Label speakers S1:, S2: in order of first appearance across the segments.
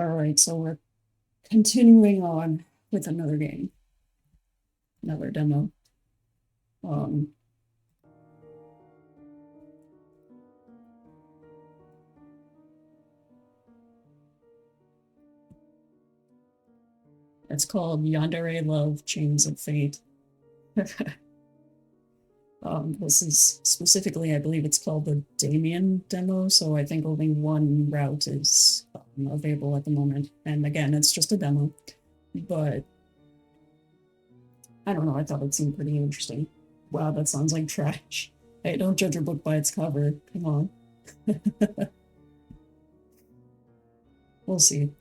S1: Alright, so we're continuing on with another game. Another demo. Um, it's called Yandere Love, Chains of Fate. This is specifically, I believe it's called the DAMIEN demo, so I think only one route is available at the moment. And again, it's just a demo, but I don't know, I thought it seemed pretty interesting. Wow, that sounds like trash. Hey, don't judge a book by its cover. Come on. We'll see.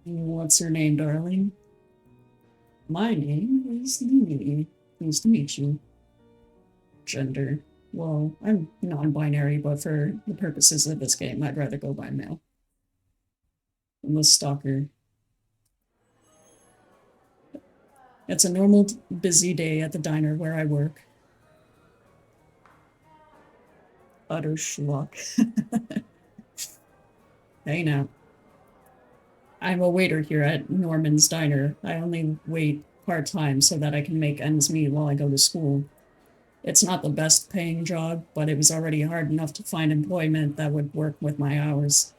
S1: What's your name, darling? My name is Luney. Nice to meet you. Gender. Well, I'm non-binary, but for the purposes of this game, I'd rather go by male. I'm a stalker. It's a normal, busy day at the diner where I work. Utter schlock. Hey now. I'm a waiter here at Norman's Diner. I only wait part-time so that I can make ends meet while I go to school. It's not the best paying job, but it was already hard enough to find employment that would work with my hours.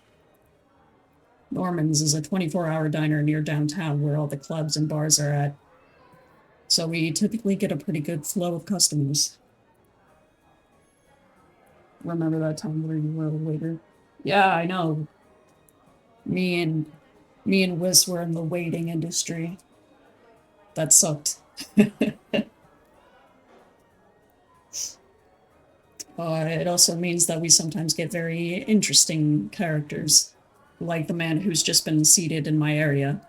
S1: Norman's is a 24-hour diner near downtown where all the clubs and bars are at. So we typically get a pretty good flow of customers. Remember that time where you were a waiter? Yeah, I know. Me and me and Wiz were in the waiting industry. That sucked. It also means that we sometimes get very interesting characters, like the man who's just been seated in my area.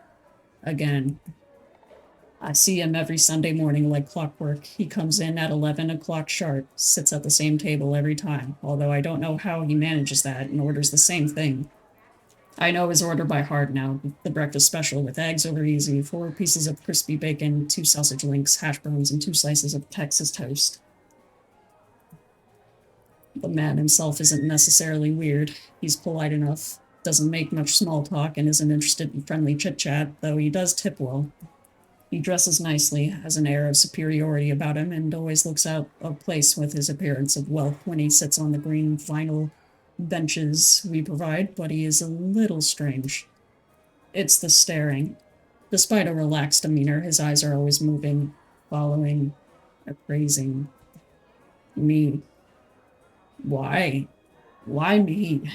S1: Again, I see him every Sunday morning like clockwork. He comes in at 11 o'clock sharp, sits at the same table every time, although I don't know how he manages that and orders the same thing. I know his order by heart now. The breakfast special with eggs over easy, 4 pieces of crispy bacon, 2 sausage links, hash browns, and 2 slices of Texas toast. The man himself isn't necessarily weird. He's polite enough, doesn't make much small talk, and isn't interested in friendly chit-chat, though he does tip well. He dresses nicely, has an air of superiority about him, and always looks out of place with his appearance of wealth when he sits on the green vinyl benches we provide, but he is a little strange. It's the staring. Despite a relaxed demeanor, his eyes are always moving, following, appraising me. Why? Why me?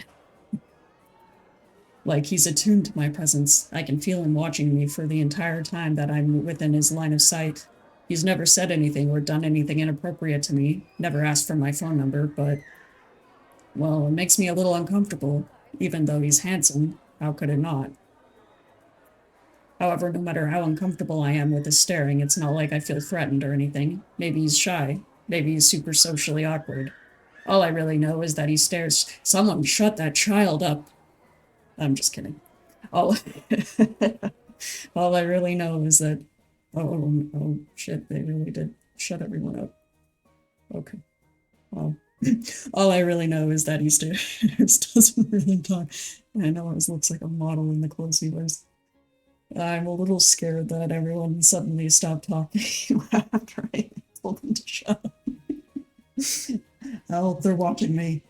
S1: Like he's attuned to my presence. I can feel him watching me for the entire time that I'm within his line of sight. He's never said anything or done anything inappropriate to me, never asked for my phone number, but, well, it makes me a little uncomfortable. Even though he's handsome, how could it not? However, no matter how uncomfortable I am with his staring, it's not like I feel threatened or anything. Maybe he's shy. Maybe he's super socially awkward. All I really know is that he stares. Someone shut that child up. I'm just kidding. All, all I really know is that. Oh, shit, they really did shut everyone up. Okay. Well, all I really know is that he stares, doesn't really talk. I know it looks like a model in the clothes he wears. I'm a little scared that everyone suddenly stopped talking after I told them to shut up. I hope they're watching me.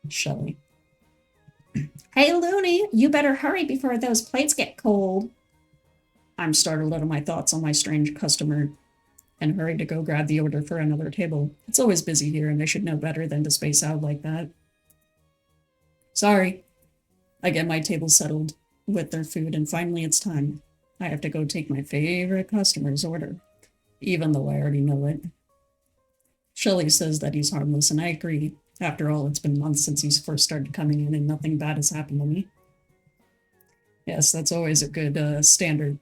S1: Shelly. Hey, Looney, you better hurry before those plates get cold. I'm startled out of my thoughts on my strange customer and hurry to go grab the order for another table. It's always busy here, and I should know better than to space out like that. Sorry. I get my table settled with their food, and finally it's time. I have to go take my favorite customer's order, even though I already know it. Shelley says that he's harmless, and I agree. After all, it's been months since he's first started coming in, and nothing bad has happened to me. Yes, that's always a good standard.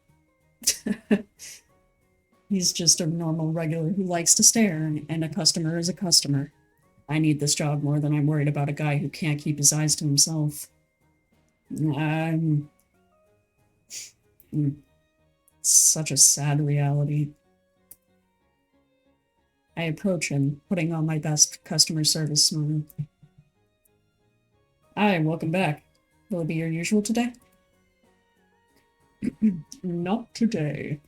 S1: He's just a normal regular who likes to stare, and a customer is a customer. I need this job more than I'm worried about a guy who can't keep his eyes to himself. I'm... Such a sad reality. I approach him, putting on my best customer service smile. Hi, welcome back. Will it be your usual today? Not today.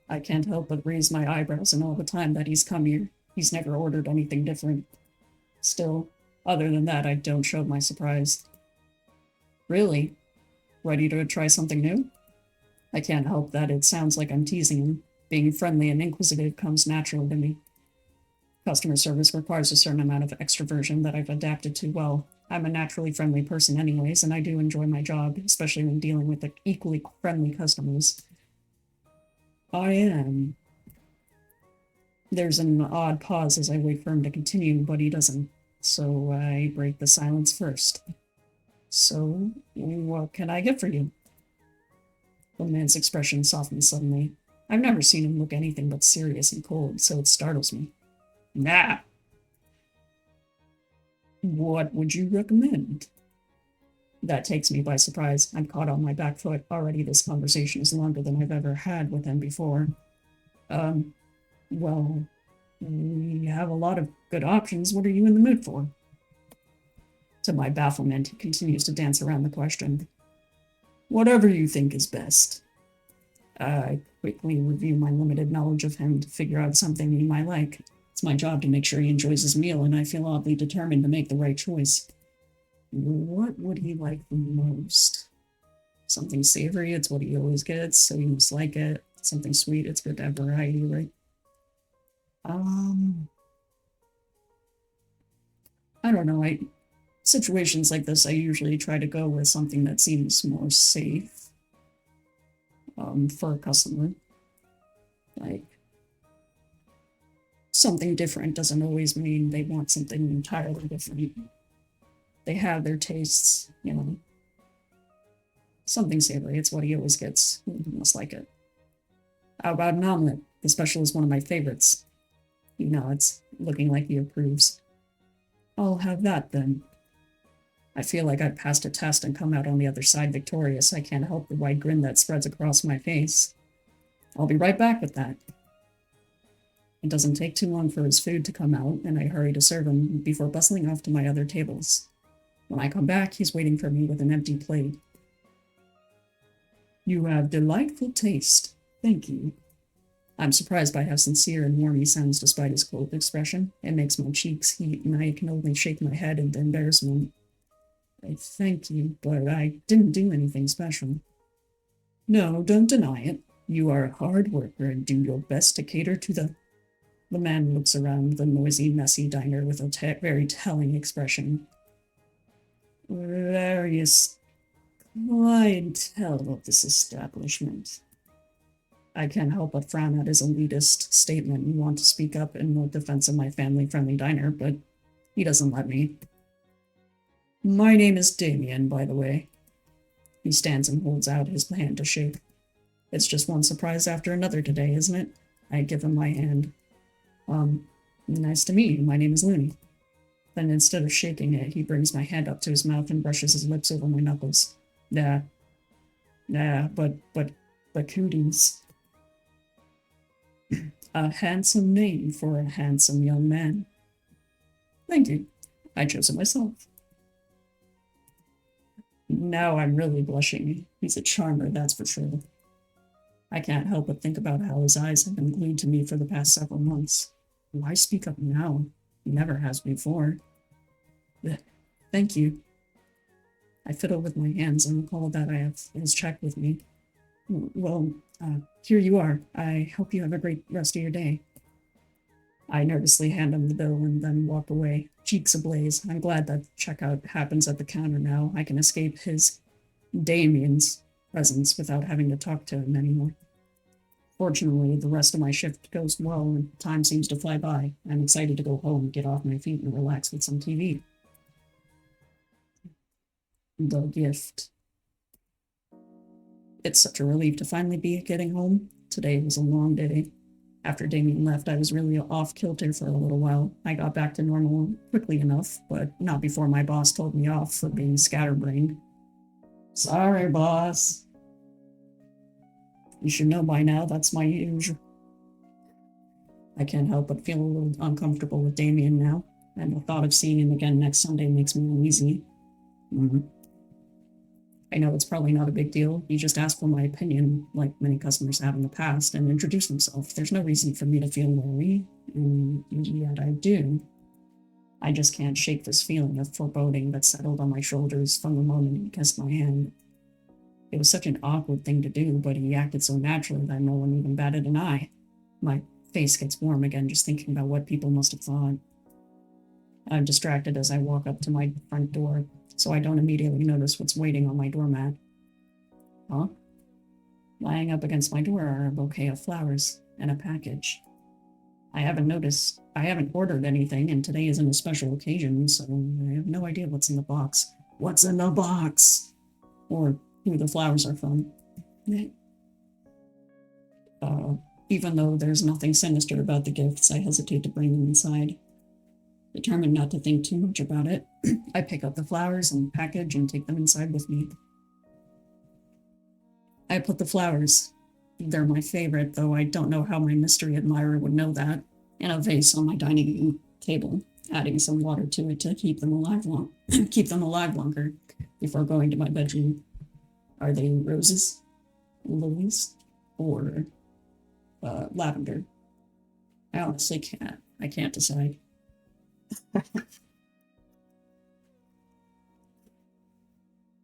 S1: I can't help but raise my eyebrows in all the time that he's come here. He's never ordered anything different. Still, other than that, I don't show my surprise. Really? Ready to try something new? I can't help that it sounds like I'm teasing him. Being friendly and inquisitive comes natural to me. Customer service requires a certain amount of extroversion that I've adapted to well. I'm a naturally friendly person anyways, and I do enjoy my job, especially when dealing with the equally friendly customers. I am. There's an odd pause as I wait for him to continue, but he doesn't. So I break the silence first. So, what can I get for you? The man's expression softens suddenly. I've never seen him look anything but serious and cold, so it startles me. Nah. What would you recommend? That takes me by surprise. I'm caught on my back foot. Already this conversation is longer than I've ever had with him before. Well, we have a lot of good options. What are you in the mood for? To my bafflement, he continues to dance around the question. Whatever you think is best. I quickly review my limited knowledge of him to figure out something he might like. It's my job to make sure he enjoys his meal, and I feel oddly determined to make the right choice. What would he like the most? Something savory, it's what he always gets, so he must like it. Something sweet, it's good to have variety, right? I don't know. Situations like this, I usually try to go with something that seems more safe for a customer. Like, something different doesn't always mean they want something entirely different. They have their tastes, you know. Something savory, it's what he always gets. He must like it. How about an omelet? The special is one of my favorites. He nods, looking like he approves. I'll have that then. I feel like I've passed a test and come out on the other side victorious. I can't help the wide grin that spreads across my face. I'll be right back with that. It doesn't take too long for his food to come out, and I hurry to serve him before bustling off to my other tables. When I come back, he's waiting for me with an empty plate. You have delightful taste. Thank you. I'm surprised by how sincere and warm he sounds despite his cold expression. It makes my cheeks heat, and I can only shake my head in embarrassment. I thank you, but I didn't do anything special. No, don't deny it. You are a hard worker and do your best to cater to the... The man looks around the noisy, messy diner with a very telling expression. Various clientele of this establishment. I can't help but frown at his elitist statement and want to speak up in no defense of my family-friendly diner, but he doesn't let me. My name is Damien, by the way. He stands and holds out his hand to shake. It's just one surprise after another today, isn't it? I give him my hand. Nice to meet you. My name is Luney. Then instead of shaking it, he brings my hand up to his mouth and brushes his lips over my knuckles. Nah, but cooties. A handsome name for a handsome young man. Thank you. I chose it myself. Now I'm really blushing. He's a charmer, that's for sure. I can't help but think about how his eyes have been glued to me for the past several months. Why speak up now? He never has before. Thank you. I fiddle with my hands and recall that I have his check with me. Well, here you are. I hope you have a great rest of your day. I nervously hand him the bill and then walk away, cheeks ablaze. I'm glad that checkout happens at the counter now. I can escape his Damien's presence without having to talk to him anymore. Fortunately, the rest of my shift goes well and time seems to fly by. I'm excited to go home, get off my feet, and relax with some TV. The gift. It's such a relief to finally be getting home. Today was a long day. After Damien left, I was really off kilter for a little while. I got back to normal quickly enough, but not before my boss told me off for being scatterbrained. Sorry, boss. You should know by now that's my usual. I can't help but feel a little uncomfortable with Damien now, and the thought of seeing him again next Sunday makes me uneasy. Mhm. I know it's probably not a big deal. You just ask for my opinion, like many customers have in the past, and introduce themselves. There's no reason for me to feel worried, and yet I do. I just can't shake this feeling of foreboding that settled on my shoulders from the moment he kissed my hand. It was such an awkward thing to do, but he acted so naturally that no one even batted an eye. My face gets warm again just thinking about what people must have thought. I'm distracted as I walk up to my front door, so I don't immediately notice what's waiting on my doormat. Huh? Lying up against my door are a bouquet of flowers and a package. I haven't ordered anything, and today isn't a special occasion, so I have no idea what's in the box. What's in the box? Or who the flowers are from. Uh, Even though there's nothing sinister about the gifts, I hesitate to bring them inside. Determined not to think too much about it, I pick up the flowers and package and take them inside with me. I put the flowers, they're my favorite, though I don't know how my mystery admirer would know that, in a vase on my dining room table, adding some water to it to keep them alive longer before going to my bedroom. Are they roses, lilies, or lavender? I honestly can't. I can't decide.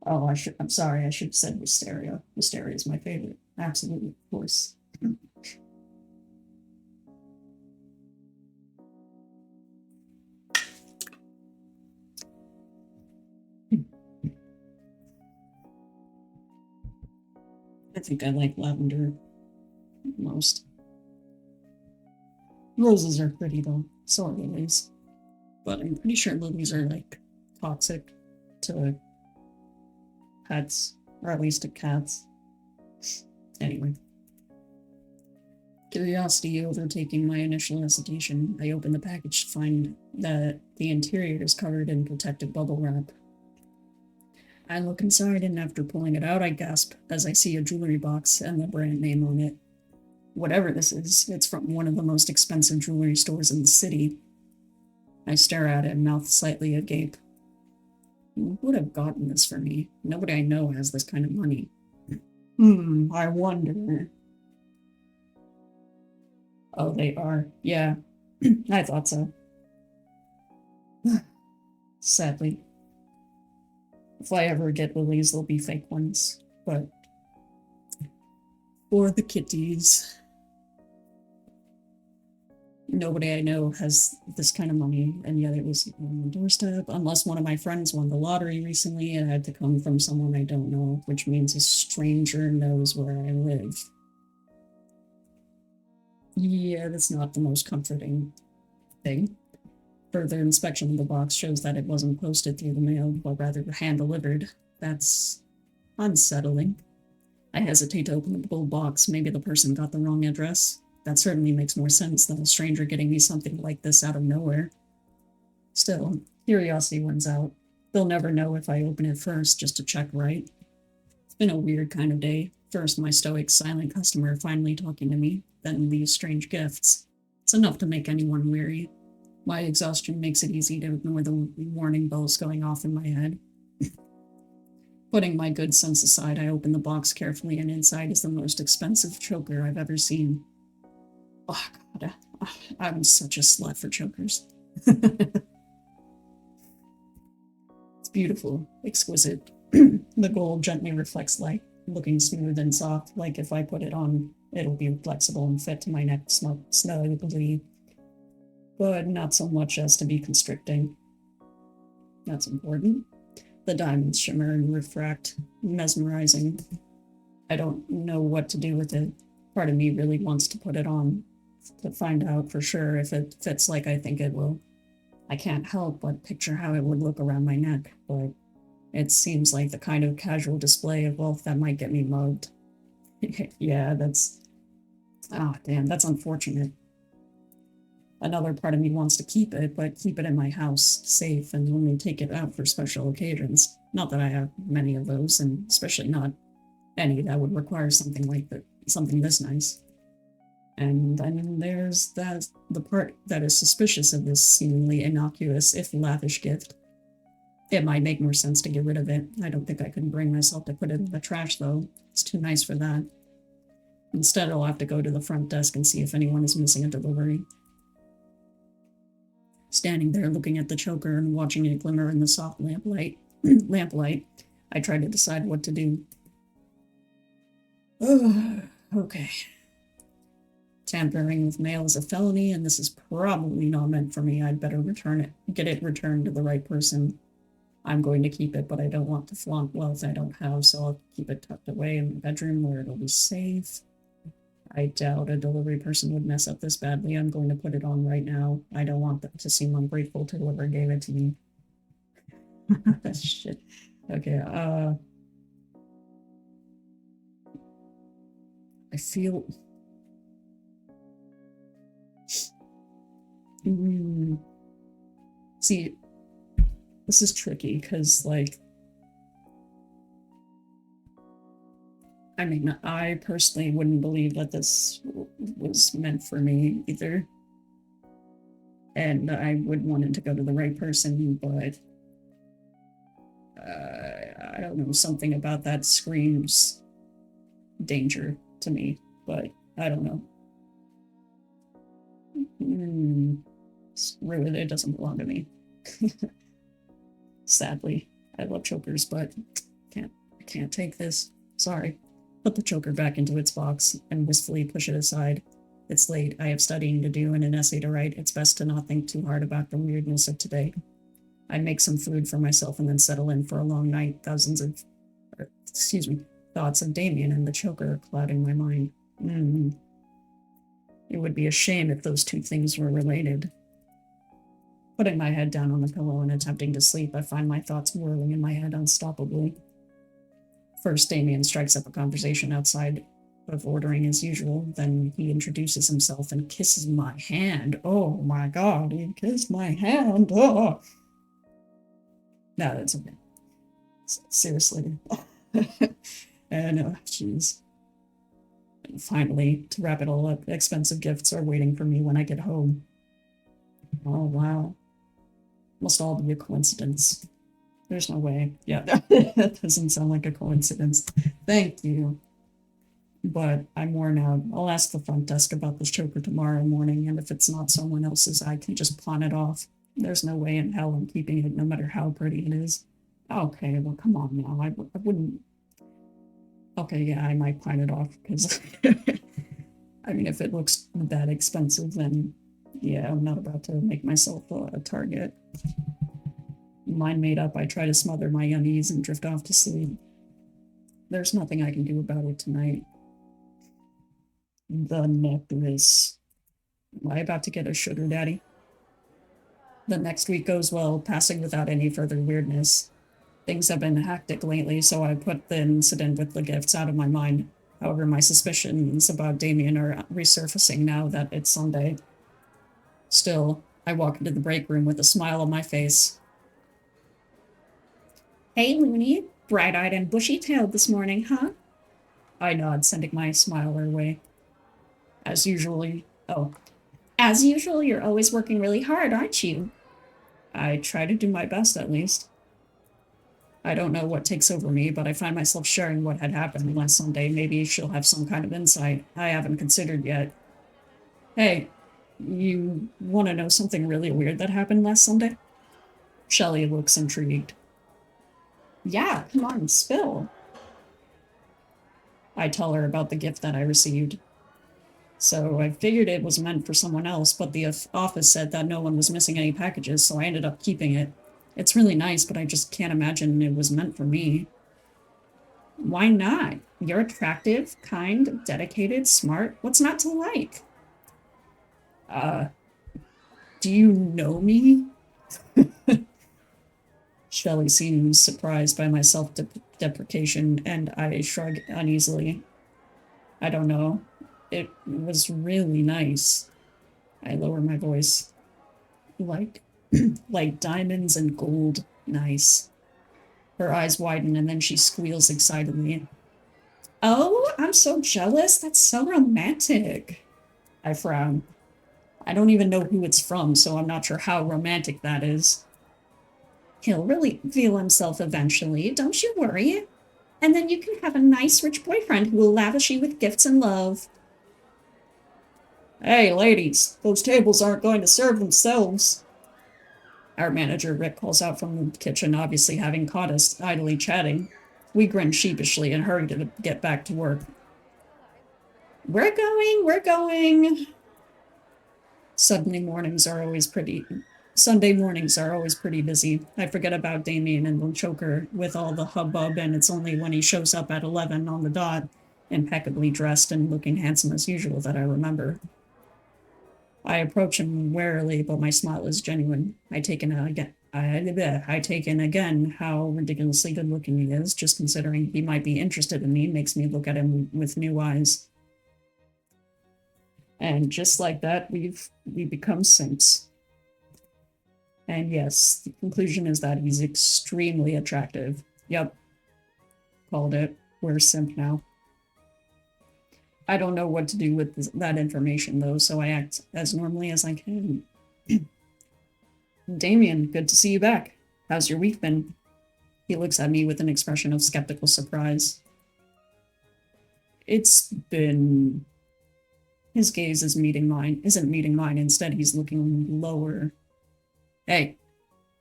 S1: Oh, I'm sorry. I should have said wisteria. Wisteria is my favorite. Absolutely, of course. I think I like lavender most. Roses are pretty though. So are lilies. But I'm pretty sure lilies are like toxic to pets, or at least to cats. Anyway. Curiosity overtaking my initial hesitation, I open the package to find that the interior is covered in protective bubble wrap. I look inside, and after pulling it out, I gasp as I see a jewelry box and the brand name on it. Whatever this is, it's from one of the most expensive jewelry stores in the city. I stare at it, mouth slightly agape. Who would have gotten this for me? Nobody I know has this kind of money. I wonder. Oh, they are. Yeah, I thought so. Sadly. If I ever get lilies, they'll be fake ones. But for the kitties, nobody I know has this kind of money, and yet it was on the doorstep. Unless one of my friends won the lottery recently, it had to come from someone I don't know, which means a stranger knows where I live. Yeah, that's not the most comforting thing. Further inspection of the box shows that it wasn't posted through the mail, but rather hand-delivered. That's unsettling. I hesitate to open the full box. Maybe the person got the wrong address. That certainly makes more sense than a stranger getting me something like this out of nowhere. Still, curiosity wins out. They'll never know if I open it first just to check right. It's been a weird kind of day. First, my stoic, silent customer finally talking to me, then these strange gifts. It's enough to make anyone weary. My exhaustion makes it easy to ignore the warning bells going off in my head. Putting my good sense aside, I open the box carefully, and inside is the most expensive choker I've ever seen. Oh, God. I'm such a slut for chokers. It's beautiful, exquisite. The gold gently reflects light, looking smooth and soft, like if I put it on, it'll be flexible and fit to my neck snugly, but not so much as to be constricting. That's important. The diamonds shimmer and refract, mesmerizing. I don't know what to do with it. Part of me really wants to put it on to find out for sure if it fits like I think it will. I can't help but picture how it would look around my neck, but it seems like the kind of casual display of wealth that might get me mugged. Yeah, that's... Oh, damn, that's unfortunate. Another part of me wants to keep it, but keep it in my house, safe, and only take it out for special occasions. Not that I have many of those, and especially not any that would require something like that, something this nice. And then there's the part that is suspicious of this seemingly innocuous, if lavish gift. It might make more sense to get rid of it. I don't think I can bring myself to put it in the trash, though. It's too nice for that. Instead, I'll have to go to the front desk and see if anyone is missing a delivery. Standing there looking at the choker and watching it glimmer in the soft lamplight, I try to decide what to do. Okay. Tampering with mail is a felony, and this is probably not meant for me. I'd better return it, get it returned to the right person. I'm going to keep it, but I don't want to flaunt wealth I don't have, so I'll keep it tucked away in my bedroom where it'll be safe. I doubt a delivery person would mess up this badly. I'm going to put it on right now. I don't want them to seem ungrateful to whoever gave it to me. Shit. Okay, I feel... See, this is tricky, because, like... I mean, I personally wouldn't believe that this was meant for me, either. And I would want it to go to the right person, but... I don't know, something about that screams danger to me, but I don't know. Screw it, it doesn't belong to me. Sadly, I love chokers, but I can't take this. Sorry. Put the choker back into its box and wistfully push it aside. It's late. I have studying to do and an essay to write. It's best to not think too hard about the weirdness of today. I make some food for myself and then settle in for a long night. Thoughts of Damien and the choker clouding my mind. It would be a shame if those two things were related. Putting my head down on the pillow and attempting to sleep, I find my thoughts whirling in my head unstoppably. First, Damien strikes up a conversation outside of ordering as usual. Then he introduces himself and kisses my hand. Oh my god, he kissed my hand. Oh. No, that's okay. Seriously. And jeez. And finally, to wrap it all up, expensive gifts are waiting for me when I get home. Oh, wow. Must all be a coincidence. There's no way. Yeah, that doesn't sound like a coincidence. Thank you. But I'm worn out. I'll ask the front desk about this choker tomorrow morning, and if it's not someone else's, I can just pawn it off. There's no way in hell I'm keeping it, no matter how pretty it is. Okay, well, come on now. I wouldn't... Okay, yeah, I might pawn it off, because... I mean, if it looks that expensive, then... Yeah, I'm not about to make myself a target. Mind made up, I try to smother my unease and drift off to sleep. There's nothing I can do about it tonight. The necklace. Am I about to get a sugar daddy? The next week goes well, passing without any further weirdness. Things have been hectic lately, so I put the incident with the gifts out of my mind. However, my suspicions about Damien are resurfacing now that it's Sunday. Still, I walk into the break room with a smile on my face. Hey, Looney. Bright-eyed and bushy-tailed this morning, huh? I nod, sending my smile her way. As usual, you're always working really hard, aren't you? I try to do my best, at least. I don't know what takes over me, but I find myself sharing what had happened last Sunday. Maybe she'll have some kind of insight I haven't considered yet. Hey, you want to know something really weird that happened last Sunday? Shelley looks intrigued. Yeah, come on, spill. I tell her about the gift that I received. So I figured it was meant for someone else, but the office said that no one was missing any packages, so I ended up keeping it. It's really nice, but I just can't imagine it was meant for me. Why not? You're attractive, kind, dedicated, smart. What's not to like? Do you know me? Shelley seems surprised by my self-deprecation, and I shrug uneasily. I don't know. It was really nice. I lower my voice. Like diamonds and gold. Nice. Her eyes widen, and then she squeals excitedly. Oh, I'm so jealous. That's so romantic. I frown. I don't even know who it's from, so I'm not sure how romantic that is. He'll really reveal himself eventually, don't you worry. And then you can have a nice rich boyfriend who will lavish you with gifts and love. Hey, ladies, those tables aren't going to serve themselves. Our manager, Rick, calls out from the kitchen, obviously having caught us idly chatting. We grin sheepishly and hurry to get back to work. We're going. Sunday mornings are always pretty busy. I forget about Damien and the choker with all the hubbub, and it's only when he shows up at 11 on the dot, impeccably dressed and looking handsome as usual, that I remember. I approach him warily, but my smile is genuine. I take in again how ridiculously good looking he is. Just considering he might be interested in me makes me look at him with new eyes. And just like that, we become simps. And yes, the conclusion is that he's extremely attractive. Yep. Called it. We're simp now. I don't know what to do with that information, though, so I act as normally as I can. Damien, good to see you back. How's your week been? He looks at me with an expression of skeptical surprise. It's been... His gaze isn't meeting mine. Instead, he's looking lower. Hey,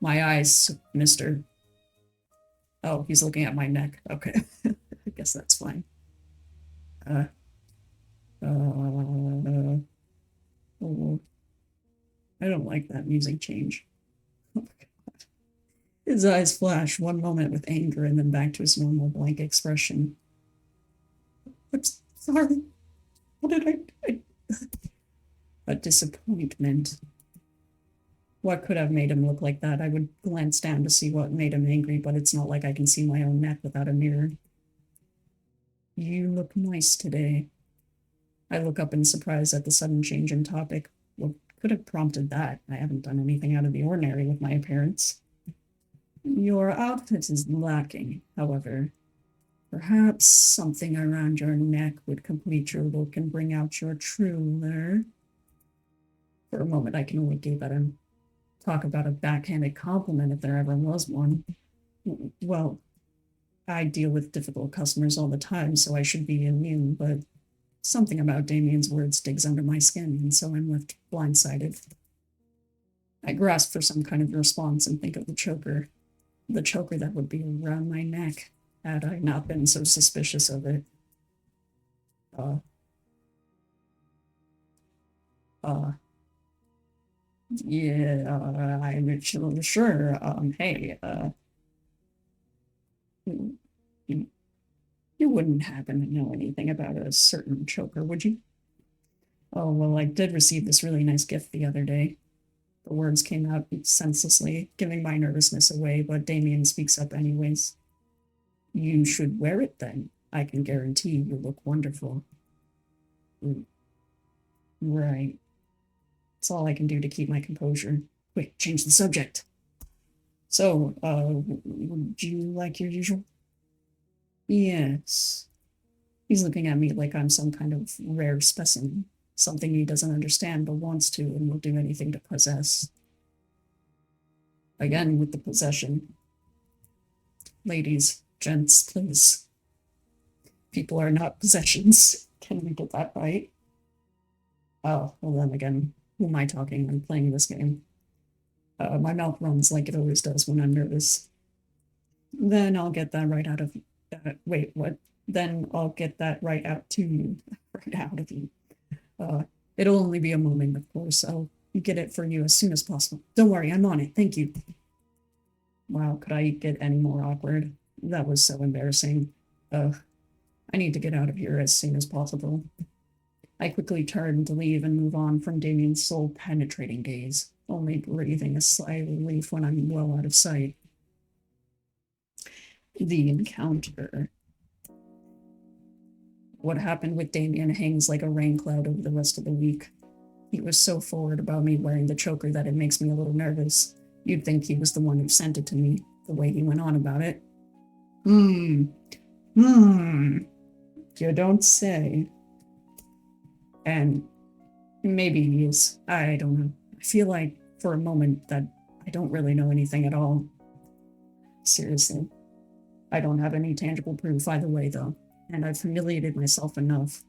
S1: my eyes, mister. Oh, he's looking at my neck. Okay. I guess that's fine. Oh, I don't like that music change. Oh my God. His eyes flash one moment with anger and then back to his normal blank expression. I'm sorry. What did I do? A disappointment. What could have made him look like that? I would glance down to see what made him angry, but it's not like I can see my own neck without a mirror. You look nice today. I look up in surprise at the sudden change in topic. What could have prompted that? I haven't done anything out of the ordinary with my appearance. Your outfit is lacking, however. Perhaps something around your neck would complete your look and bring out your true. For a moment, I can only gape at him. Talk about a backhanded compliment if there ever was one. Well, I deal with difficult customers all the time, so I should be immune, but something about Damien's words digs under my skin, and so I'm left blindsided. I grasp for some kind of response and think of the choker that would be around my neck, had I not been so suspicious of it. Yeah, I'm sure, hey, you, you wouldn't happen to know anything about a certain choker, would you? Oh, well, I did receive this really nice gift the other day. The words came out senselessly, giving my nervousness away, but Damien speaks up anyways. You should wear it then. I can guarantee you look wonderful. Right. It's all I can do to keep my composure. Quick, change the subject. So, would you like your usual? Yes. He's looking at me like I'm some kind of rare specimen, something he doesn't understand but wants to and will do anything to possess. Again, with the possession. Ladies, gents, please. People are not possessions. Can we get that right? Oh, well then again, who am I talking? I'm playing this game. My mouth runs like it always does when I'm nervous. Then I'll get that right out of... wait, what? Then I'll get that right out to you. Right out of you. It'll only be a moment, of course. I'll get it for you as soon as possible. Don't worry, I'm on it. Thank you. Wow, could I get any more awkward? That was so embarrassing. I need to get out of here as soon as possible. I quickly turn to leave and move on from Damien's soul-penetrating gaze, only breathing a sigh of relief when I'm well out of sight. The encounter. What happened with Damien hangs like a rain cloud over the rest of the week. He was so forward about me wearing the choker that it makes me a little nervous. You'd think he was the one who sent it to me, the way he went on about it. You don't say. And maybe he is. I don't know. I feel like, for a moment, that I don't really know anything at all. Seriously. I don't have any tangible proof either way, though, and I've humiliated myself enough.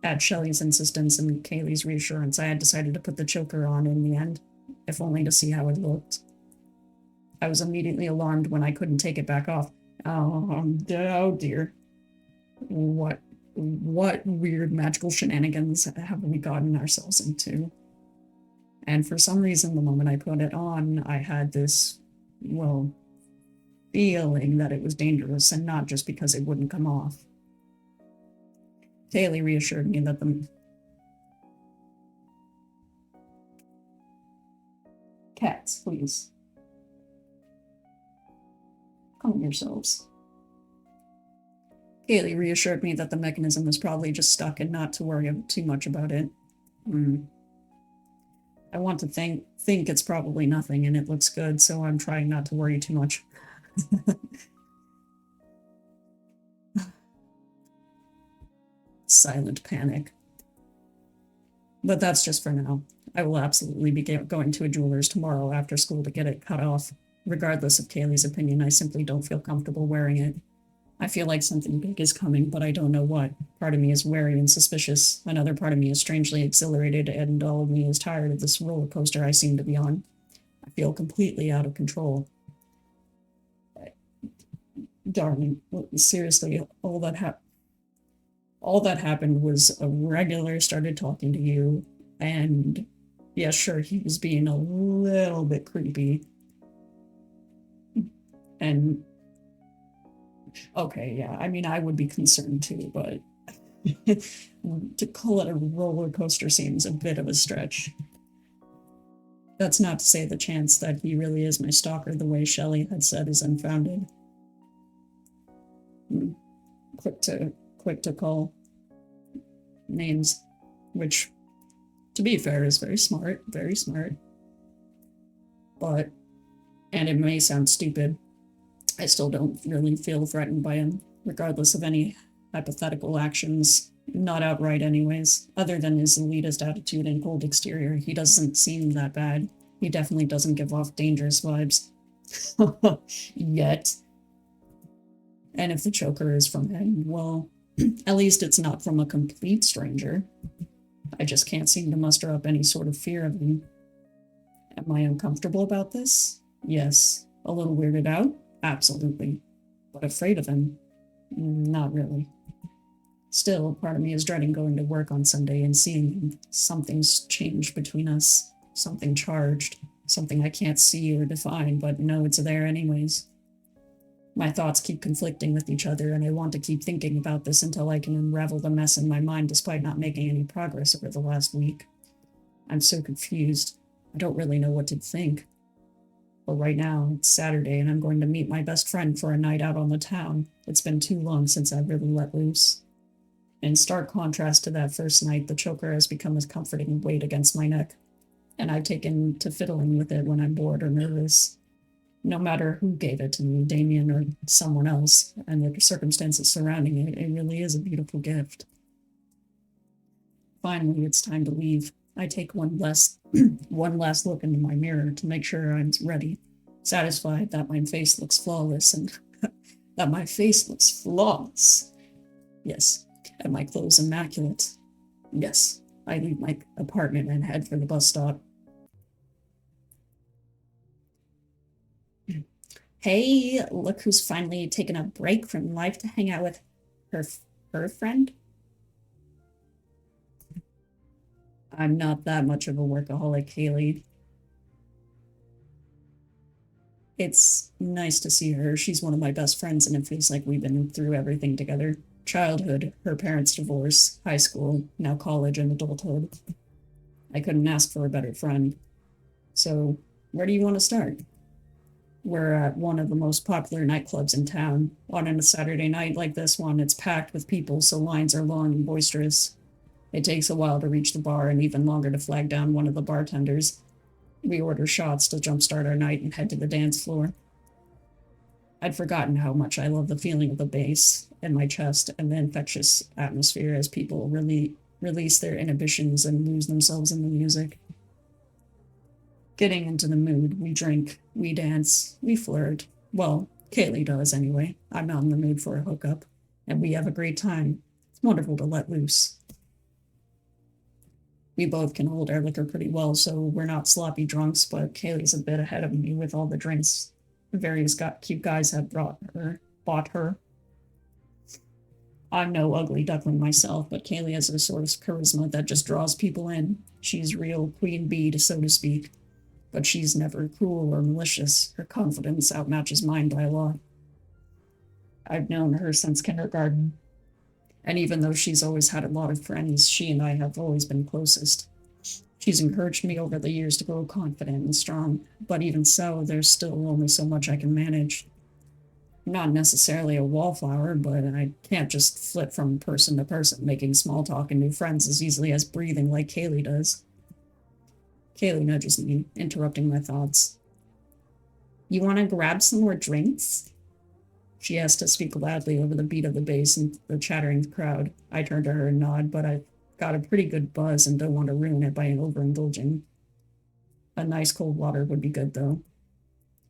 S1: At Shelley's insistence and Kaylee's reassurance, I had decided to put the choker on in the end, if only to see how it looked. I was immediately alarmed when I couldn't take it back off. Oh dear. What weird magical shenanigans have we gotten ourselves into? And for some reason, the moment I put it on, I had this, well, feeling that it was dangerous, and not just because it wouldn't come off. Kaylee reassured me that the cats, please. Calm yourselves. Kaylee reassured me that the mechanism was probably just stuck and not to worry too much about it. I want to think it's probably nothing and it looks good, so I'm trying not to worry too much. Silent panic. But that's just for now. I will absolutely be going to a jeweler's tomorrow after school to get it cut off. Regardless of Kaylee's opinion, I simply don't feel comfortable wearing it. I feel like something big is coming, but I don't know what. Part of me is wary and suspicious. Another part of me is strangely exhilarated, and all of me is tired of this roller coaster I seem to be on. I feel completely out of control. Darling, seriously, all that happened was a regular started talking to you, and yeah, sure, he was being a little bit creepy. And okay, yeah, I mean, I would be concerned too, but to call it a roller coaster seems a bit of a stretch. That's not to say the chance that he really is my stalker the way Shelley had said is unfounded. Quick to call names, which, to be fair, is very smart, very smart. But, and it may sound stupid, I still don't really feel threatened by him, regardless of any hypothetical actions. Not outright anyways. Other than his elitist attitude and cold exterior, he doesn't seem that bad. He definitely doesn't give off dangerous vibes. Yet. And if the choker is from him, well, at least it's not from a complete stranger. I just can't seem to muster up any sort of fear of him. Am I uncomfortable about this? Yes. A little weirded out? Absolutely. But afraid of him? Not really. Still, part of me is dreading going to work on Sunday and seeing him. Something's changed between us. Something charged. Something I can't see or define, but know it's there anyways. My thoughts keep conflicting with each other, and I want to keep thinking about this until I can unravel the mess in my mind despite not making any progress over the last week. I'm so confused. I don't really know what to think. But right now, it's Saturday, and I'm going to meet my best friend for a night out on the town. It's been too long since I've really let loose. In stark contrast to that first night, the choker has become a comforting weight against my neck, and I've taken to fiddling with it when I'm bored or nervous. No matter who gave it to me, Damien or someone else, and the circumstances surrounding it, it really is a beautiful gift. Finally, it's time to leave. I take one last look into my mirror to make sure I'm ready, satisfied that my face looks flawless and that my face looks flawless. Yes, and my clothes immaculate. Yes, I leave my apartment and head for the bus stop. Hey, look who's finally taken a break from life to hang out with her friend. I'm not that much of a workaholic, Kaylee. It's nice to see her. She's one of my best friends, and it feels like we've been through everything together. Childhood, her parents' divorce, high school, now college and adulthood. I couldn't ask for a better friend. So, where do you want to start? We're at one of the most popular nightclubs in town. On a Saturday night like this one, it's packed with people, so lines are long and boisterous. It takes a while to reach the bar and even longer to flag down one of the bartenders. We order shots to jumpstart our night and head to the dance floor. I'd forgotten how much I love the feeling of the bass in my chest and the infectious atmosphere as people really release their inhibitions and lose themselves in the music. Getting into the mood, we drink, we dance, we flirt, Well, Kaylee does anyway. I'm not in the mood for a hookup, and we have a great time. It's wonderful to let loose. We both can hold our liquor pretty well, so we're not sloppy drunks, but Kaylee's a bit ahead of me with all the drinks various cute guys have bought her. I'm no ugly duckling myself, but Kaylee has a sort of charisma that just draws people in. She's real queen bee, so to speak. But she's never cruel or malicious. Her confidence outmatches mine by a lot. I've known her since kindergarten. And even though she's always had a lot of friends, she and I have always been closest. She's encouraged me over the years to grow confident and strong, but even so, there's still only so much I can manage. I'm not necessarily a wallflower, but I can't just flip from person to person, making small talk and new friends as easily as breathing like Kaylee does. Kaylee nudges me, interrupting my thoughts. You want to grab some more drinks? She has to speak loudly over the beat of the bass and the chattering crowd. I turn to her and nod, but I've got a pretty good buzz and don't want to ruin it by overindulging. A nice cold water would be good, though.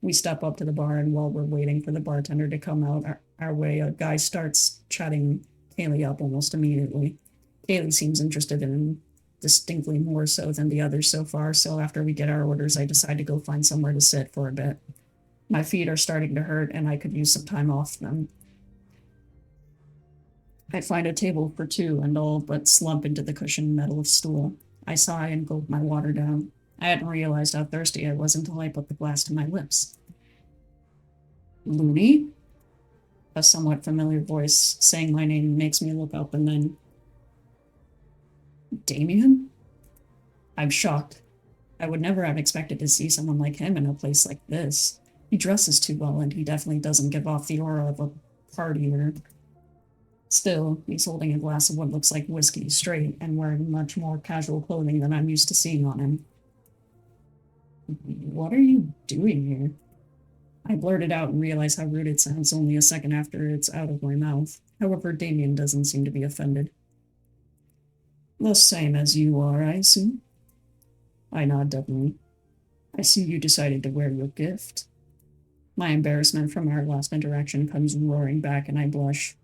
S1: We step up to the bar, and while we're waiting for the bartender to come out our way, a guy starts chatting Kaylee up almost immediately. Kaylee seems interested in him distinctly more so than the others so far, so after we get our orders, I decide to go find somewhere to sit for a bit. My feet are starting to hurt, and I could use some time off them. I find a table for two and all but slump into the cushioned metal stool. I sigh and gulp my water down. I hadn't realized how thirsty I was until I put the glass to my lips. Looney? A somewhat familiar voice saying my name makes me look up and then... Damien? I'm shocked. I would never have expected to see someone like him in a place like this. He dresses too well, and he definitely doesn't give off the aura of a partier. Still, he's holding a glass of what looks like whiskey straight and wearing much more casual clothing than I'm used to seeing on him. What are you doing here? I blurted out and realized how rude it sounds only a second after it's out of my mouth. However, Damien doesn't seem to be offended. The same as you are, I assume? I nod definitely. I see you decided to wear your gift. My embarrassment from our last interaction comes roaring back and I blush.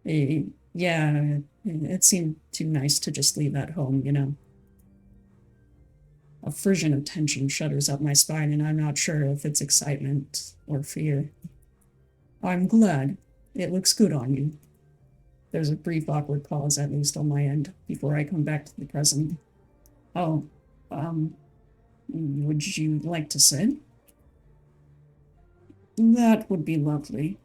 S1: Yeah, it seemed too nice to just leave at home, you know. A frisson of tension shudders up my spine, and I'm not sure if it's excitement or fear. I'm glad. It looks good on you. There's a brief awkward pause, at least on my end, before I come back to the present. Oh, would you like to sit? That would be lovely.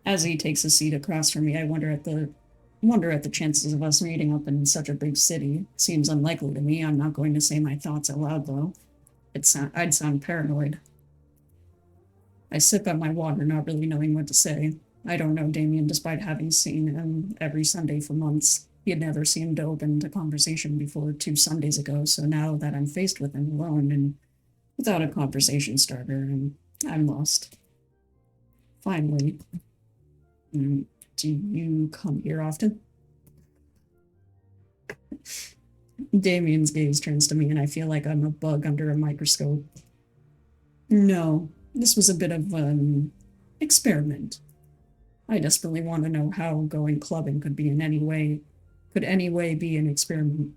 S1: As he takes a seat across from me, I wonder at the chances of us meeting up in such a big city. Seems unlikely to me. I'm not going to say my thoughts out loud, though. I'd sound paranoid. I sip at my water, not really knowing what to say. I don't know Damien, despite having seen him every Sunday for months. He had never seemed open to conversation before 2 Sundays ago, so now that I'm faced with him alone and without a conversation starter, I'm lost. Finally, do you come here often? Damien's gaze turns to me, and I feel like I'm a bug under a microscope. No, this was a bit of an experiment. I desperately want to know how going clubbing could any way be an experiment.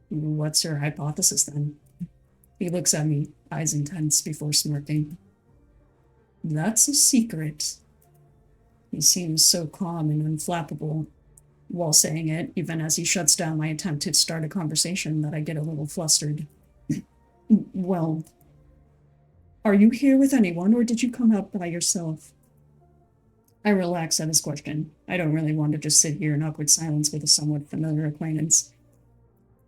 S1: What's your hypothesis, then? He looks at me, eyes intense, before smirking. That's a secret. He seems so calm and unflappable while saying it, even as he shuts down my attempt to start a conversation, that I get a little flustered. Well, are you here with anyone, or did you come out by yourself? I relax at his question. I don't really want to just sit here in awkward silence with a somewhat familiar acquaintance.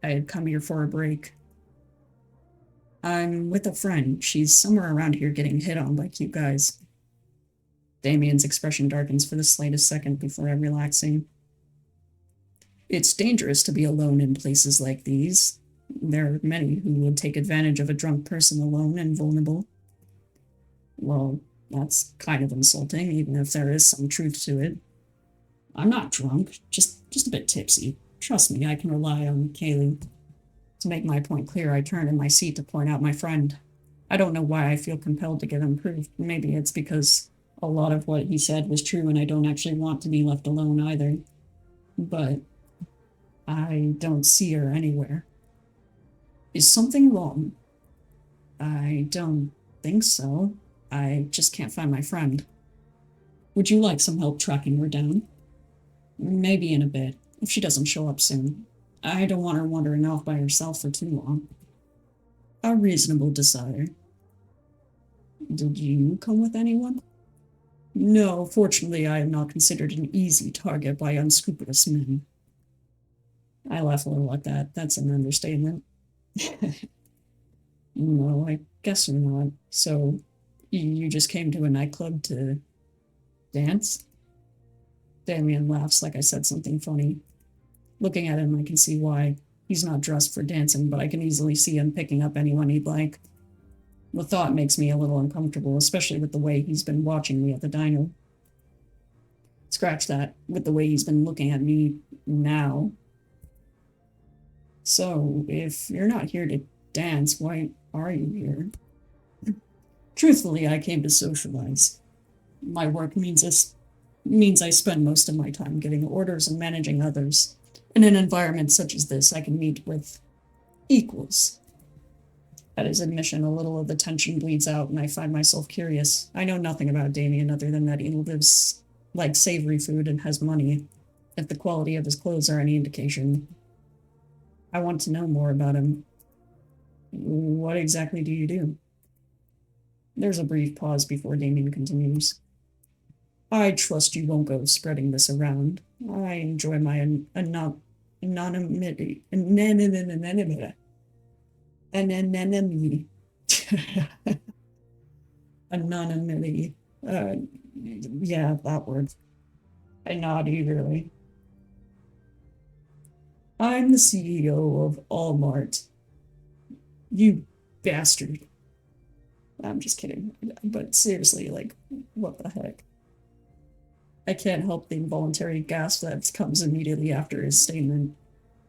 S1: I had come here for a break. I'm with a friend. She's somewhere around here getting hit on by cute guys. Damien's expression darkens for the slightest second before I'm relaxing. It's dangerous to be alone in places like these. There are many who would take advantage of a drunk person alone and vulnerable. Well, that's kind of insulting, even if there is some truth to it. I'm not drunk, just a bit tipsy. Trust me, I can rely on Kaylee. To make my point clear, I turn in my seat to point out my friend. I don't know why I feel compelled to give him proof. Maybe it's because a lot of what he said was true and I don't actually want to be left alone either. But I don't see her anywhere. Is something wrong? I don't think so. I just can't find my friend. Would you like some help tracking her down? Maybe in a bit, if she doesn't show up soon. I don't want her wandering off by herself for too long. A reasonable desire. Did you come with anyone? No, fortunately, I am not considered an easy target by unscrupulous men. I laugh a little at that. That's an understatement. No, I guess not. So, you just came to a nightclub to dance? Damien laughs like I said something funny. Looking at him, I can see why. He's not dressed for dancing, but I can easily see him picking up anyone he'd like. The thought makes me a little uncomfortable, especially with the way he's been watching me at the diner. Scratch that, with the way he's been looking at me now. So, if you're not here to dance, why are you here? Truthfully, I came to socialize. My work means I spend most of my time giving orders and managing others. In an environment such as this, I can meet with equals. At his admission, a little of the tension bleeds out, and I find myself curious. I know nothing about Damien other than that he lives like savory food and has money. If the quality of his clothes are any indication, I want to know more about him. What exactly do you do? There's a brief pause before Damien continues. I trust you won't go spreading this around. I enjoy my anonymity. Anonymity. Anonymity. Yeah, that word. I nod eagerly. I'm the CEO of Allmart. You bastard. I'm just kidding. But seriously, like, what the heck? I can't help the involuntary gasp that comes immediately after his statement.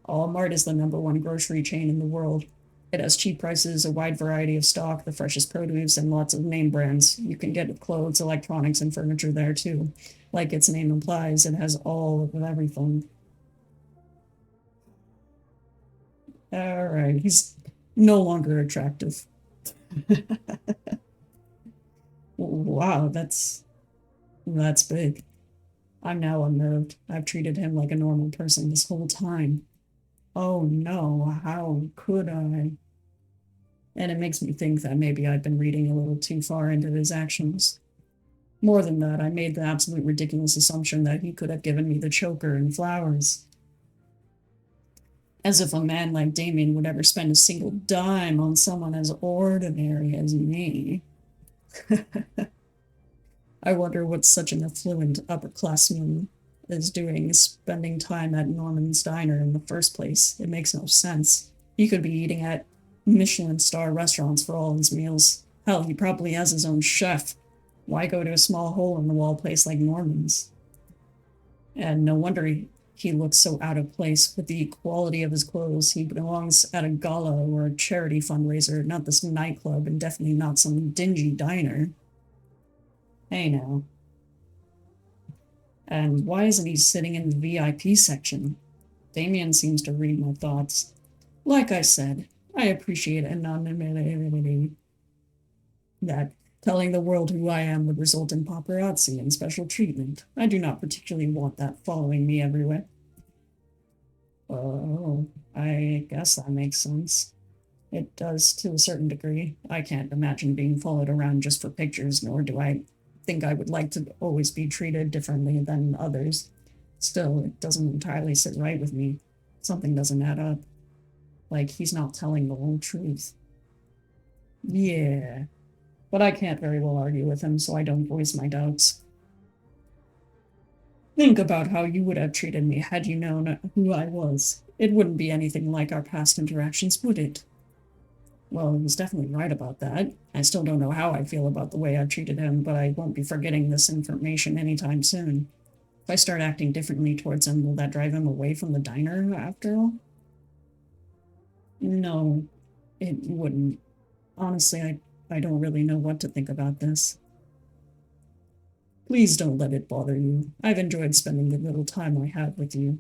S1: Allmart is the #1 grocery chain in the world. It has cheap prices, a wide variety of stock, the freshest produce, and lots of name brands. You can get clothes, electronics, and furniture there too. Like its name implies, it has all of everything. Alright, he's no longer attractive. Wow, that's big. I'm now unnerved. I've treated him like a normal person this whole time. Oh no, how could I? And it makes me think that maybe I've been reading a little too far into his actions. More than that, I made the absolute ridiculous assumption that he could have given me the choker and flowers. As if a man like Damien would ever spend a single dime on someone as ordinary as me. I wonder what such an affluent upperclassman is doing, spending time at Norman's diner in the first place. It makes no sense. He could be eating at Michelin star restaurants for all his meals. Hell, he probably has his own chef. Why go to a small hole-in-the-wall place like Norman's? And no wonder he looks so out of place with the quality of his clothes. He belongs at a gala or a charity fundraiser, not this nightclub, and definitely not some dingy diner. Hey now. And why isn't he sitting in the VIP section? Damien seems to read my thoughts. Like I said, I appreciate anonymity. That telling the world who I am would result in paparazzi and special treatment. I do not particularly want that following me everywhere. Oh, I guess that makes sense. It does to a certain degree. I can't imagine being followed around just for pictures, nor do I think I would like to always be treated differently than others. Still, it doesn't entirely sit right with me. Something doesn't add up. Like he's not telling the whole truth. Yeah, but I can't very well argue with him, so I don't voice my doubts. Think about how you would have treated me had you known who I was. It wouldn't be anything like our past interactions, would it? Well, he's definitely right about that. I still don't know how I feel about the way I've treated him, but I won't be forgetting this information anytime soon. If I start acting differently towards him, will that drive him away from the diner, after all? No, it wouldn't. Honestly, I don't really know what to think about this. Please don't let it bother you. I've enjoyed spending the little time I have with you.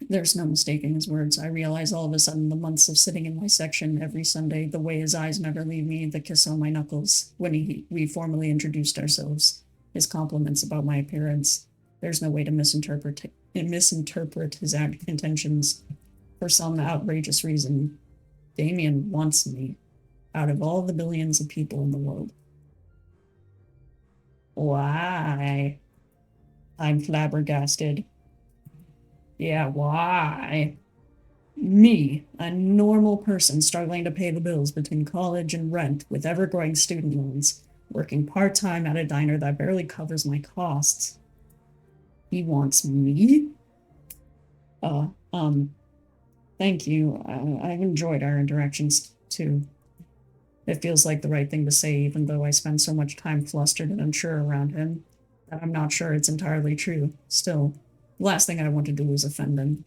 S1: There's no mistaking his words. I realize all of a sudden the months of sitting in my section every Sunday, the way his eyes never leave me, the kiss on my knuckles, when we formally introduced ourselves, his compliments about my appearance. There's no way to misinterpret his intentions. For some outrageous reason, Damien wants me out of all the billions of people in the world. Why? I'm flabbergasted. Yeah, why? Me, a normal person struggling to pay the bills between college and rent with ever-growing student loans, working part-time at a diner that barely covers my costs. He wants me? Thank you. I've enjoyed our interactions, too. It feels like the right thing to say, even though I spend so much time flustered and unsure around him, that I'm not sure it's entirely true. Still, the last thing I want to do is offend him.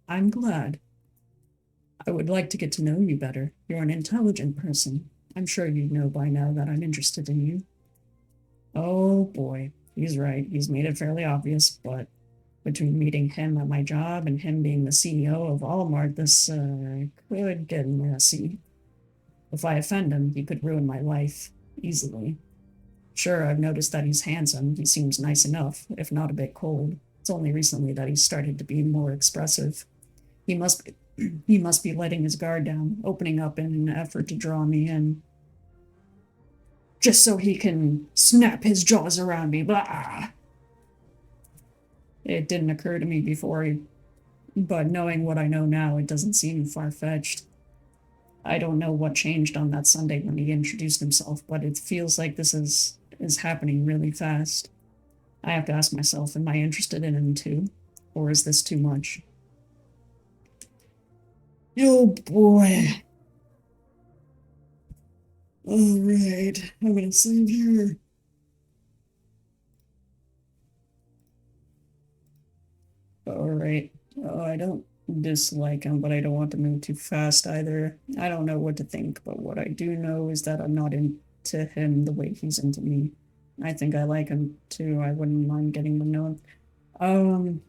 S1: I'm glad. I would like to get to know you better. You're an intelligent person. I'm sure you know by now that I'm interested in you. Oh boy, he's right. He's made it fairly obvious, but between meeting him at my job and him being the CEO of Allmart, this could get messy. If I offend him, he could ruin my life easily. Sure, I've noticed that he's handsome. He seems nice enough, if not a bit cold. It's only recently that he's started to be more expressive. He must be letting his guard down, opening up in an effort to draw me in. Just so he can snap his jaws around me. Blah! It didn't occur to me before, but knowing what I know now, it doesn't seem far-fetched. I don't know what changed on that Sunday when he introduced himself, but it feels like this is happening really fast. I have to ask myself, am I interested in him too? Or is this too much? Oh boy. Alright, I'm gonna save here. Alright. Oh, I don't dislike him, but I don't want to move too fast either. I don't know what to think, but what I do know is that I'm not into him the way he's into me. I think I like him too. I wouldn't mind getting to know him.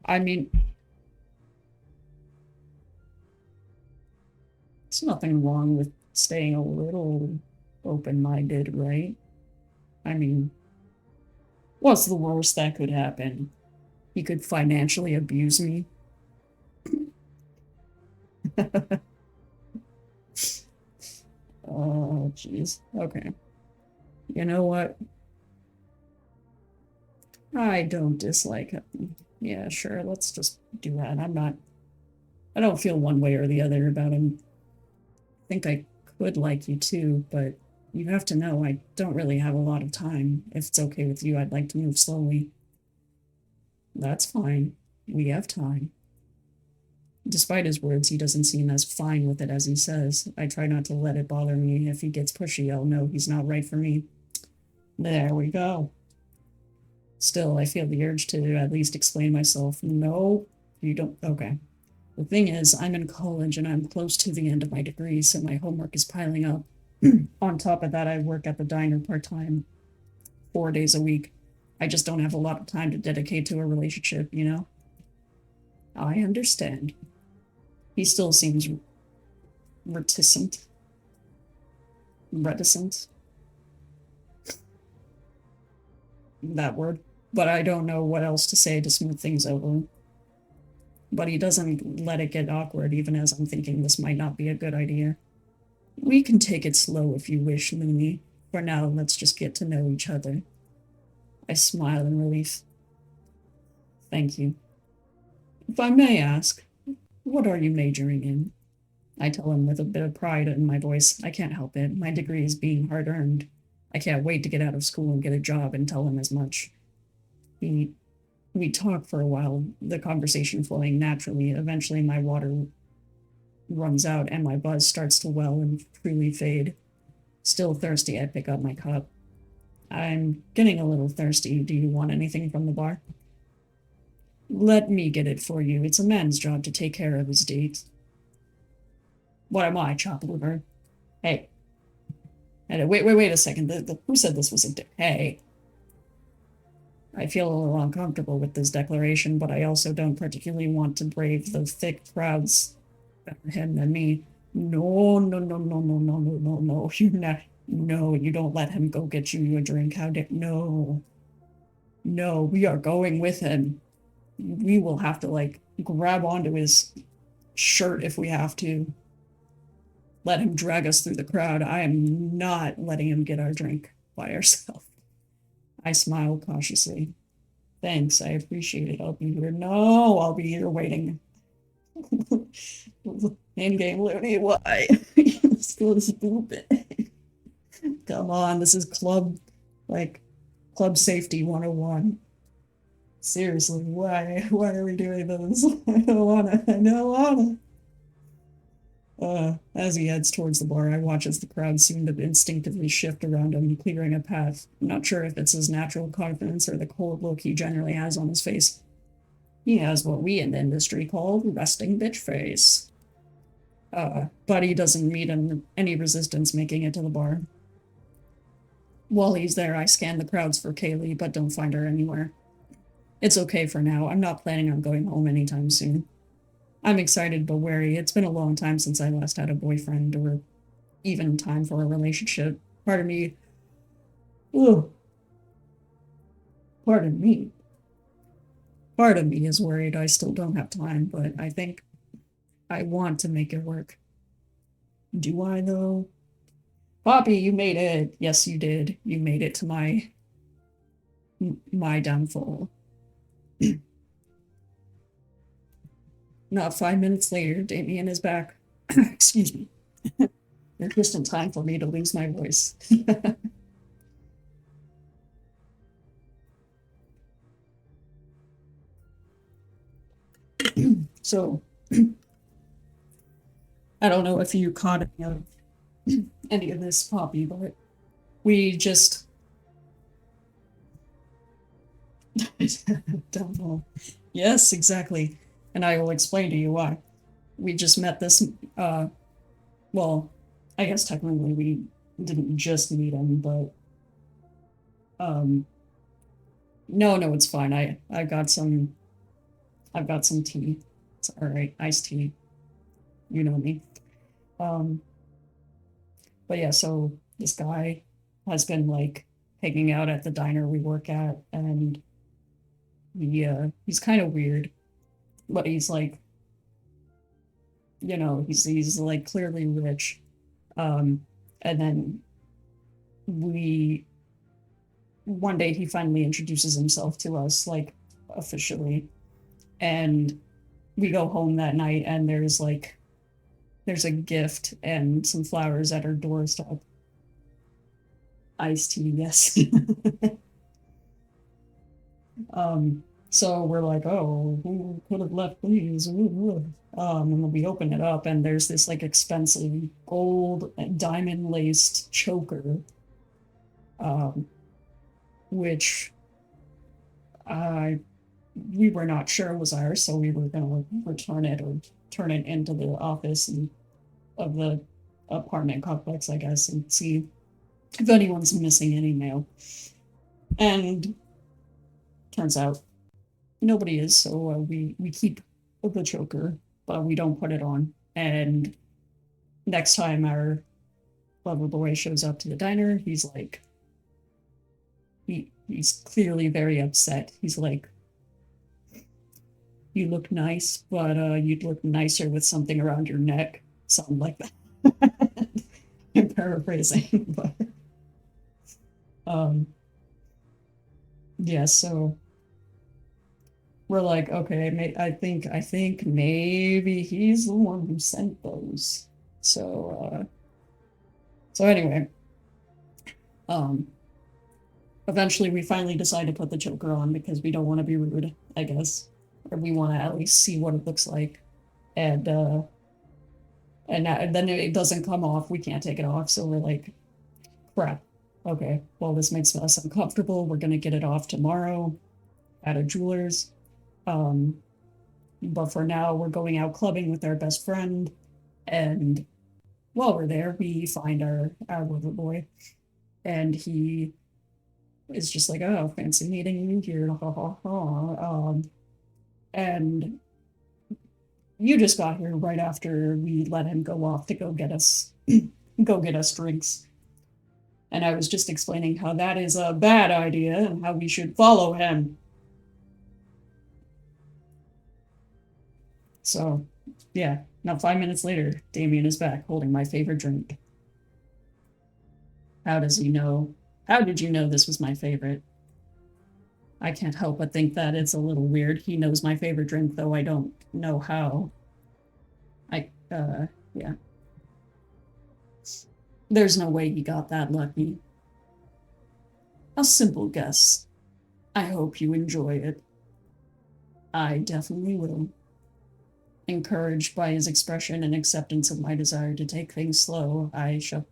S1: I mean, there's nothing wrong with staying a little open-minded, right? I mean, what's the worst that could happen? He could financially abuse me. Oh, jeez. Okay. You know what? I don't dislike him. Yeah, sure, let's just do that. I don't feel one way or the other about him. I think I could like you too, but you have to know I don't really have a lot of time. If it's okay with you, I'd like to move slowly. That's fine. We have time. Despite his words, he doesn't seem as fine with it as he says. I try not to let it bother me. If he gets pushy, I'll know he's not right for me. There we go. Still, I feel the urge to at least explain myself. No, you don't. Okay. The thing is, I'm in college and I'm close to the end of my degree, so my homework is piling up. On top of that, I work at the diner part-time, 4 days a week. I just don't have a lot of time to dedicate to a relationship, you know? I understand. He still seems reticent. Reticent? That word. But I don't know what else to say to smooth things over. But he doesn't let it get awkward, even as I'm thinking this might not be a good idea. We can take it slow if you wish, Looney. For now, let's just get to know each other. I smile in relief. Thank you. If I may ask, what are you majoring in? I tell him with a bit of pride in my voice. I can't help it. My degree is being hard-earned. I can't wait to get out of school and get a job and tell him as much. We talk for a while, the conversation flowing naturally. Eventually my water runs out and my buzz starts to well and truly fade. Still thirsty, I pick up my cup. I'm getting a little thirsty. Do you want anything from the bar? Let me get it for you. It's a man's job to take care of his dates. What am I, chop liver? Hey. Wait a second. Who said this was a dick? Hey. I feel a little uncomfortable with this declaration, but I also don't particularly want to brave the thick crowds better him than me. No, no, no, no, no, no, no, no, no. You not. No, you don't let him go get you a drink. How dare. No. No, we are going with him. We will have to, like, grab onto his shirt if we have to. Let him drag us through the crowd. I am not letting him get our drink by ourselves. I smile cautiously. Thanks, I appreciate it. I'll be here. No, I'll be here waiting. In-game Looney, why? Still stupid. Come on, this is club safety 101. Seriously, why are we doing this? I don't wanna. As he heads towards the bar, I watch as the crowd seem to instinctively shift around him, clearing a path. I'm not sure if it's his natural confidence or the cold look he generally has on his face. He has what we in the industry call resting bitch face. But he doesn't meet any resistance making it to the bar. While he's there, I scan the crowds for Kaylee, but don't find her anywhere. It's okay for now. I'm not planning on going home anytime soon. I'm excited but wary. It's been a long time since I last had a boyfriend or even time for a relationship. Pardon me. Ugh. Pardon me. Part of me is worried I still don't have time, but I think I want to make it work. Do I, though? Poppy, you made it. Yes, you did. You made it to my downfall. Not 5 minutes later, Damien is back. Excuse me. You're just in time for me to lose my voice. So, I don't know if you caught any of this, Poppy, but we just don't know. Yes, exactly. And I will explain to you why. We just met this, well, I guess technically we didn't just meet him, but, no, it's fine. I've got some tea. It's all right, iced tea. You know me. But yeah, so this guy has been, like, hanging out at the diner we work at, and he's kind of weird, but he's like, he's like clearly rich. And then one day he finally introduces himself to us, like, officially, and we go home that night, and there's a gift and some flowers at our doorstep. Iced tea, yes. So we're like, oh, who could have left these? And we open it up, and there's this, like, expensive gold diamond laced choker, which we were not sure was ours, so we were gonna return it or turn it into the office of the apartment complex, I guess, and see if anyone's missing any mail. And turns out nobody is, so we keep the choker, but we don't put it on. And next time our lover boy shows up to the diner, he's like, he's clearly very upset. He's like, you look nice, but you'd look nicer with something around your neck. Something like that. I'm paraphrasing, but yeah, so we're like, okay, I think maybe he's the one who sent those. So anyway, eventually we finally decide to put the choker on because we don't want to be rude, I guess, or we want to at least see what it looks like, and then it doesn't come off. We can't take it off, so we're like, crap. Okay, well, this makes us uncomfortable. We're gonna get it off tomorrow at a jeweler's. But for now, we're going out clubbing with our best friend, and while we're there, we find our lover boy, and he is just like, "Oh, fancy meeting you here." Ha ha ha. And you just got here right after we let him go off to go get us drinks. And I was just explaining how that is a bad idea and how we should follow him. So, yeah. Now, 5 minutes later, Damien is back holding my favorite drink. How does he know? How did you know this was my favorite? I can't help but think that it's a little weird. He knows my favorite drink, though I don't know how. Yeah. There's no way he got that lucky. A simple guess. I hope you enjoy it. I definitely will. Encouraged by his expression and acceptance of my desire to take things slow, I shove.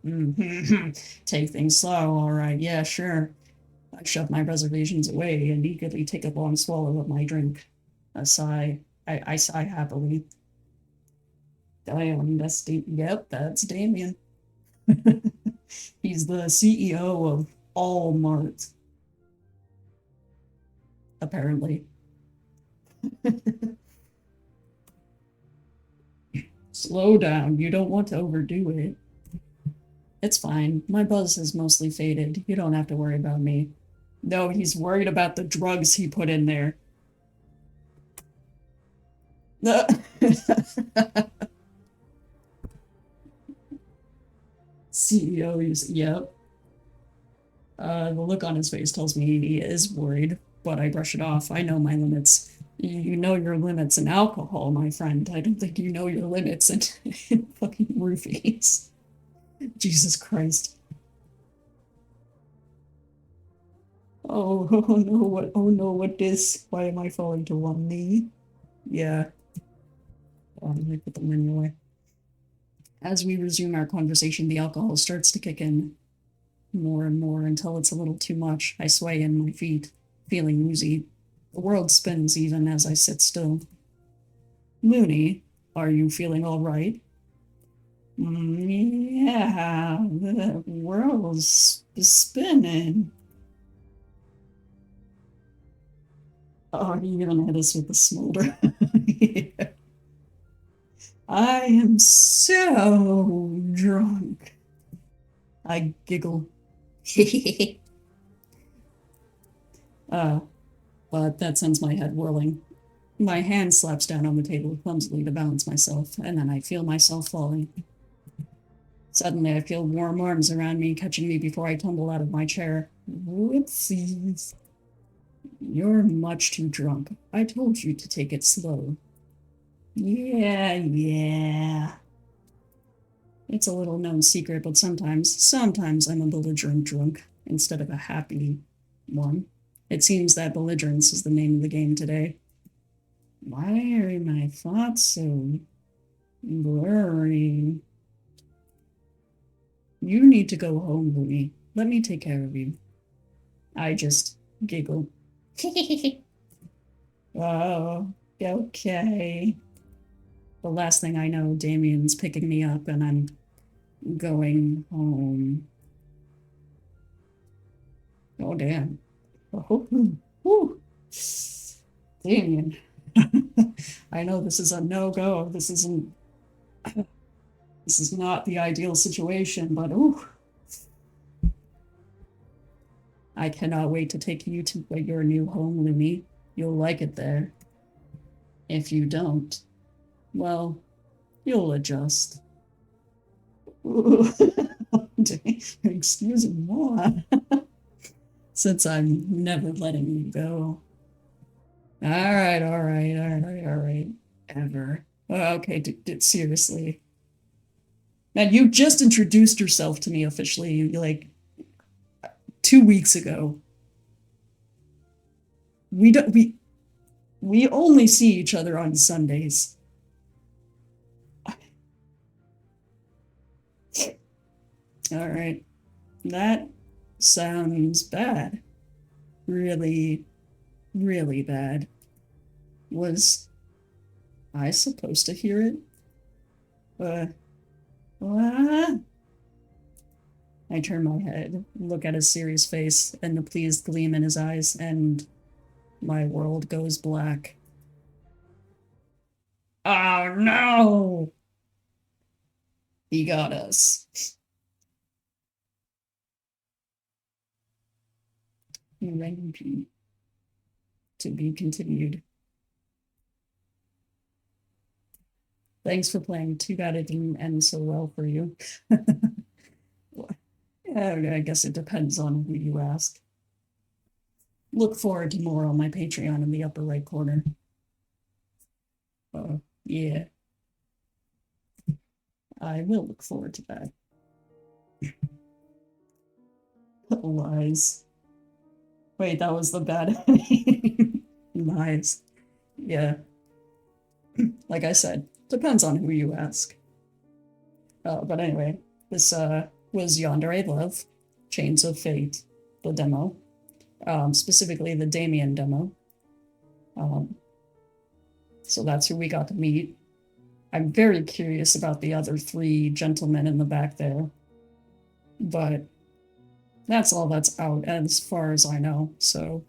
S1: Take things slow, all right, yeah, sure. I shove my reservations away and eagerly take a long swallow of my drink. A sigh. I sigh happily. Damn, yep, that's Damien. He's the CEO of Allmart, apparently. Slow down, you don't want to overdo it. It's fine. My buzz has mostly faded. You don't have to worry about me. No, he's worried about the drugs he put in there. CEO, yep. The look on his face tells me he is worried, but I brush it off. I know my limits. You know your limits in alcohol, my friend. I don't think you know your limits in fucking roofies. Jesus Christ. Oh no, what? Oh no, what this? Why am I falling to one knee? Yeah. Let me put the menu away. As we resume our conversation, the alcohol starts to kick in more and more until it's a little too much. I sway in my feet, feeling woozy. The world spins even as I sit still. Looney, are you feeling all right? Yeah, the world's spinning. Oh, you're gonna hit us with the smolder. Yeah. I am so drunk. I giggle. uh, but that sends my head whirling. My hand slaps down on the table clumsily to balance myself, and then I feel myself falling. Suddenly, I feel warm arms around me, catching me before I tumble out of my chair. Whoopsies. You're much too drunk. I told you to take it slow. Yeah. It's a little known secret, but sometimes I'm a belligerent drunk instead of a happy one. It seems that belligerence is the name of the game today. Why are my thoughts so blurry? You need to go home, Louie. Let me take care of you. I just giggle. Oh, okay. The last thing I know, Damien's picking me up and I'm going home. Oh, damn. Oh, whew. Damien. I know this is a no-go. This is not the ideal situation, but ooh. I cannot wait to take you to your new home, Looney. You'll like it there. If you don't, well, you'll adjust. Excuse me. Since I'm never letting you go. All right. Ever. Okay, seriously. Man, you just introduced yourself to me officially, like 2 weeks ago. We don't we only see each other on Sundays. All right. That sounds bad. Really, really bad. Was I supposed to hear it? What? I turn my head, look at his serious face, and the pleased gleam in his eyes, and my world goes black. Oh no! He got us. Rain to be continued. Thanks for playing. Too bad it didn't end so well for you. I guess it depends on who you ask. Look forward to more on my Patreon in the upper right corner. Yeah. I will look forward to that. Lies. Wait, that was the bad Lies. Yeah. Like I said, depends on who you ask. But anyway, this was Yandere Love, Chains of Fate, the demo. Specifically the DAMIEN demo. So that's who we got to meet. I'm very curious about the other three gentlemen in the back there. But that's all that's out as far as I know, so